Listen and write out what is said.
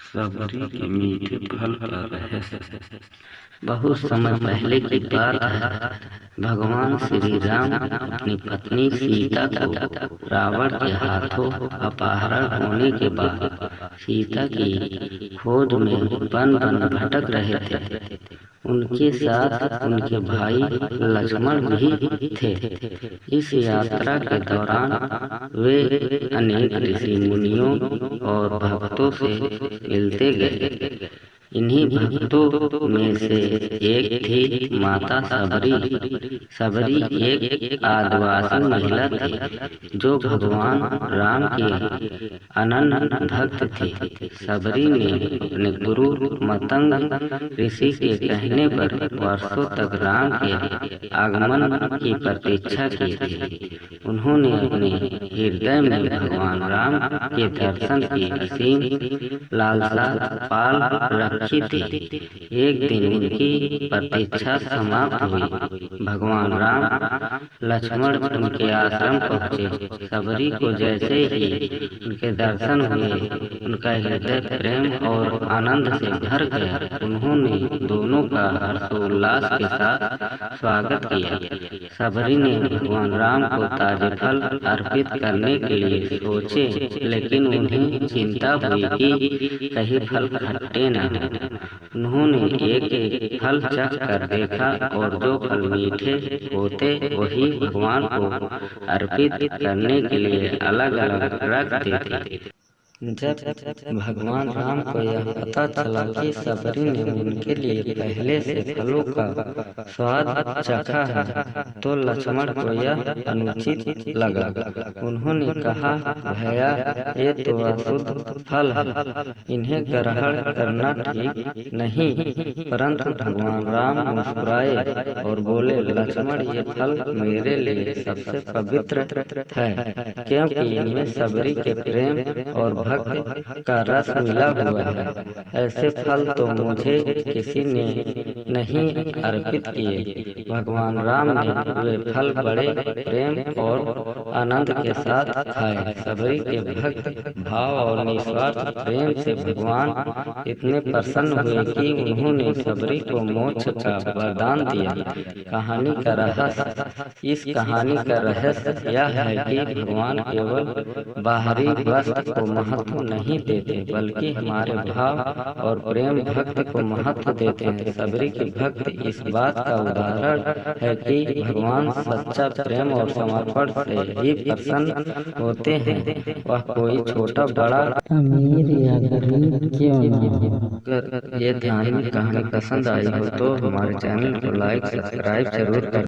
सबरी के मीठे फल का रहस्य। बहुत समय पहले की बात है। भगवान श्री राम अपनी पत्नी सीता को रावण के हाथों अपहरण होने के बाद सीता की खोज में वन वन भटक रहे थे। उनके साथ उनके भाई लक्ष्मण भी थे। इस यात्रा के दौरान वे अनेक ऋषि मुनियों और भक्तों से मिलते गए। इन्हीं भक्तों में से एक थी माता सबरी। सबरी एक आदिवासी महिला थी जो भगवान राम की अनन्य भक्त थी। सबरी ने अपने गुरु मतंग ऋषि के कहने पर वर्षों तक राम के आगमन की प्रतीक्षा की थी। उन्होंने अपने हृदय में भगवान राम के दर्शन की असीम लालसा पाल रखी थी। एक दिन उनकी प्रतीक्षा समाप्त हुई। भगवान राम लक्ष्मण उनके आश्रम पहुँचे। सबरी को जैसे ही उनके दर्शन हुए उनका हृदय प्रेम और आनंद से भर गया। उन्होंने दोनों का हर्षोल्लास के साथ स्वागत किया। सबरी ने भगवान राम को ताजे फल अर्पित करने के लिए सोचे, लेकिन उन्हें चिंता हुई कि कहीं फल खट्टे न हों। उन्होंने एक एक फल चख कर देखा और जो फल मीठे होते वही भगवान को अर्पित करने के लिए अलग अलग रख देते। जब भगवान राम को यह पता चला कि सबरी ने उनके लिए पहले से फलों का स्वाद चखा है तो लक्ष्मण को यह अनुचित लगा। उन्होंने कहा, भैया ये तो अशुद्ध फल है, इन्हें ग्रहण करना ठीक नहीं। परंतु भगवान राम मुस्कुराए और बोले, लक्ष्मण ये फल मेरे लिए सबसे पवित्र है, क्योंकि इनमें सबरी के प्रेम और भक्त का रस मिला हुआ है। ऐसे फल तो मुझे किसी ने नहीं अर्पित किए। भगवान राम ने वे फल बड़े प्रेम और आनंद के साथ खाए। सबरी के भक्त भाव और निस्वार्थ प्रेम से भगवान इतने प्रसन्न हुए कि उन्होंने सबरी को मोक्ष का वरदान दिया। कहानी का रहस्य। इस कहानी का रहस्य यह है कि भगवान केवल बाहरी वस्त्र को महत्व नहीं देते, बल्कि हमारे भाव और प्रेम भक्त को महत्व देते हैं। सबरी के भक्त इस बात का उदाहरण है कि भगवान सच्चा प्रेम और समर्पण से ही प्रसन्न होते हैं, वह कोई छोटा बड़ा अमीर या गरीब क्यों न हो। अगर ये धार्मिक कहानी पसंद आई हो तो हमारे चैनल को लाइक सब्सक्राइब जरूर करें।